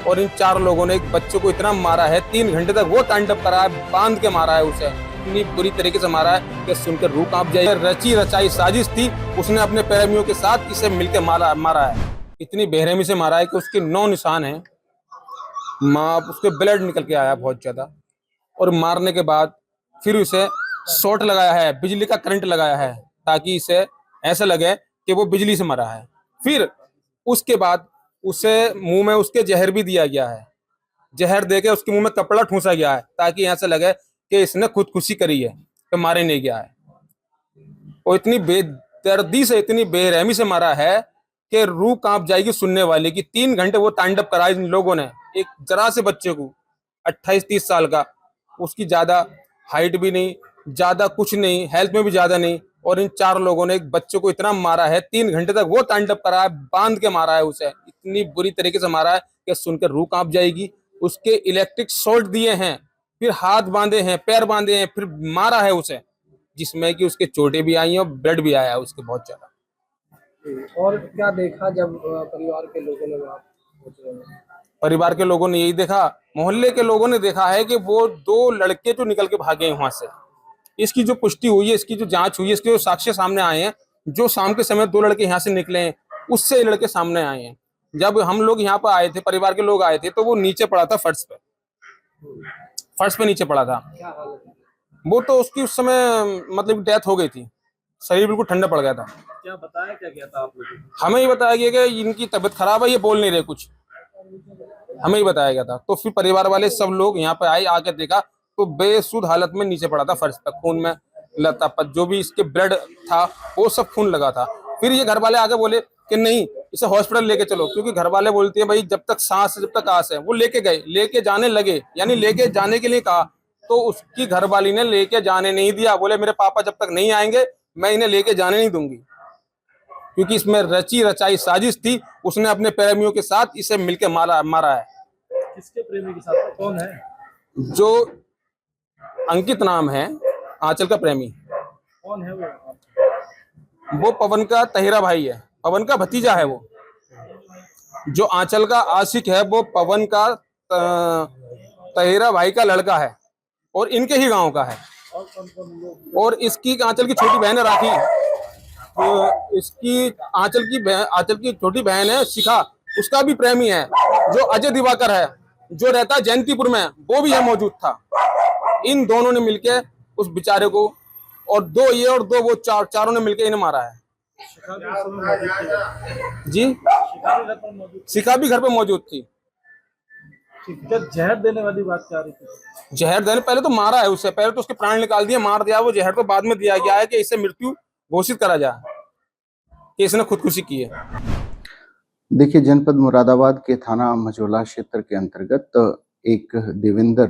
और इन 4 लोगों ने एक बच्चे को इतना मारा है, 3 घंटे तक वो तांडव करा है, बांध के मारा है उसे, इतनी बुरी तरीके से मारा है कि सुनकर रूह कांप जाए। रची रचाई साजिश थी, उसने अपने प्रेमियों के साथ इसे मिलकर मारा है। इतनी बेरहमी से मारा है कि उसके 9 निशान हैं, माँ उसके ब्लड निकल के आया बहुत ज्यादा। और मारने के बाद फिर उसे शॉट लगाया है, बिजली का करंट लगाया है, ताकि इसे ऐसा लगे कि वो बिजली से मरा है। फिर उसके बाद उसे मुंह में उसके जहर भी दिया गया है, जहर देके उसके मुंह में कपड़ा ठूंसा गया है, ताकि ऐसा लगे कि इसने खुदकुशी करी है, तो मारे नहीं गया है। और इतनी बेदर्दी से, इतनी बेरहमी से मारा है कि रूह कांप जाएगी सुनने वाले की। 3 घंटे वो तांडव करा इन लोगों ने, एक जरा से बच्चे को, 28-30 साल का, उसकी ज्यादा हाइट भी नहीं, ज्यादा कुछ नहीं, हेल्थ में भी ज्यादा नहीं। और इन 4 लोगों ने एक बच्चे को इतना मारा है, 3 घंटे तक वो तांडव करा है, बांध के मारा है उसे, इतनी बुरी तरीके से मारा है कि सुनकर रूह कांप जाएगी। उसके इलेक्ट्रिक शॉट दिए हैं, फिर हाथ बांधे हैं, पैर बांधे हैं, फिर मारा है उसे, जिसमें कि उसके चोटें भी आई हैं और ब्लड भी आया है उसके बहुत ज्यादा। और क्या देखा जब परिवार के लोगों ने वहाँ पहुंचे? परिवार के लोगों ने यही देखा, मोहल्ले के लोगों ने देखा है कि वो 2 लड़के जो निकल के भागे हैं वहां से। इसकी जो पुष्टि हुई है, इसकी जो जांच हुई है, इसके जो साक्ष्य सामने आए हैं, जो शाम के समय 2 लड़के यहाँ से निकले हैं, उससे ये लड़के सामने आए हैं। जब हम लोग यहाँ पर आए थे, परिवार के लोग आए थे, तो वो नीचे पड़ा था फर्श पे, फर्श पे नीचे पड़ा था। क्या हालत है? वो तो उसकी उस समय मतलब डेथ हो गई थी, शरीर बिल्कुल ठंडा पड़ गया था। क्या बताया क्या गया था आप लोगों को? हमें ही बताया गया कि इनकी तबीयत खराब है, ये बोल नहीं रहे कुछ, हमें ही बताया गया था। तो फिर परिवार वाले सब लोग यहाँ पे आए, आके देखा तो बेसुध हालत में नीचे पड़ा था फर्श पर, खून में लथपथ, जो भी इसके ब्लड था वो सब खून लगा था। फिर ये घर वाले आके बोले कि नहीं, इसे हॉस्पिटल लेके चलो, क्योंकि घर वाले बोलते हैं भाई जब तक सांस है, जब तक आस है। वो लेके गए, लेके जाने लगे, यानी लेके जाने के लिए कहा, तो उसकी घरवाली ने लेके जाने नहीं दिया। बोले मेरे पापा जब तक नहीं आएंगे मैं इन्हें लेके जाने नहीं दूंगी, क्योंकि इसमें रची रचाई साजिश थी, उसने अपने प्रेमियों के साथ इसे मिलकर मारा है। किसके प्रेमी के साथ? कौन है? जो अंकित नाम है, आंचल का प्रेमी। कौन है वो? वो पवन का तहेरा भाई है, पवन का भतीजा है वो। जो आंचल का आशिक है वो पवन का तहेरा भाई का लड़का है, और इनके ही गांव का है। और कौन कौन लोग? और इसकी आंचल की छोटी बहन है राखी, तो इसकी आंचल की छोटी बहन है शिखा, उसका भी प्रेमी है जो अजय दिवाकर है, जो रहता है जयंतीपुर में, वो भी है मौजूद था। इन दोनों ने मिलके उस बेचारे को, और 2 ये और 2 वो, चारों ने मिलके इन्हें मारा है। शिखा भी उस समय मौजूद थी? जी, शिखा भी घर पर मौजूद थी? शिखा भी घर पे मौजूद थी। क्या जहर देने वाली बात क्या आ रही थी? जहर देने, पहले तो मारा है उससे, पहले तो उसके प्राण निकाल दिए, मार दिया। वो जहर तो बाद में दिया गया है कि इसे मृत्यु घोषित करा जाए कि इसने खुदकुशी की है। देखिए, जनपद मुरादाबाद के थाना मझौला क्षेत्र के अंतर्गत एक देवेंद्र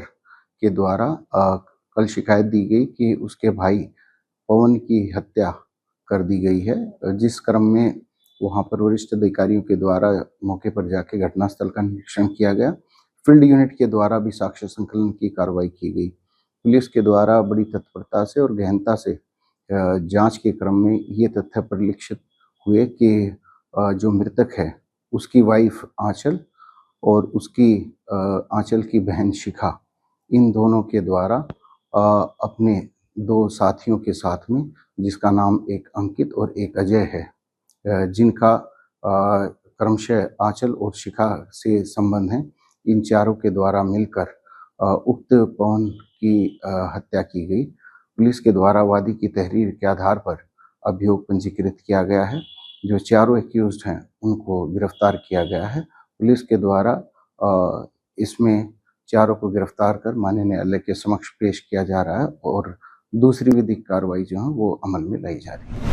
के द्वारा कल शिकायत दी गई कि उसके भाई पवन की हत्या कर दी गई है, जिस क्रम में वहां पर वरिष्ठ अधिकारियों के द्वारा मौके पर जाके घटनास्थल का निरीक्षण किया गया। फील्ड यूनिट के द्वारा भी साक्ष्य संकलन की कार्रवाई की गई। पुलिस के द्वारा बड़ी तत्परता से और गहनता से जांच के क्रम में ये तथ्य परिलक्षित हुए कि जो मृतक है उसकी वाइफ आंचल और उसकी आंचल की बहन शिखा, इन दोनों के द्वारा अपने 2 साथियों के साथ में, जिसका नाम एक अंकित और एक अजय है, जिनका क्रमशः आंचल और शिखा से संबंध है, इन चारों के द्वारा मिलकर उक्त पवन की हत्या की गई। पुलिस के द्वारा वादी की तहरीर के आधार पर अभियोग पंजीकृत किया गया है। जो चारों एक्यूज्ड हैं उनको गिरफ्तार किया गया है। पुलिस के द्वारा इसमें चारों को गिरफ्तार कर माननीय न्यायालय के समक्ष पेश किया जा रहा है, और दूसरी विधिक कार्रवाई जो है वो अमल में लाई जा रही है।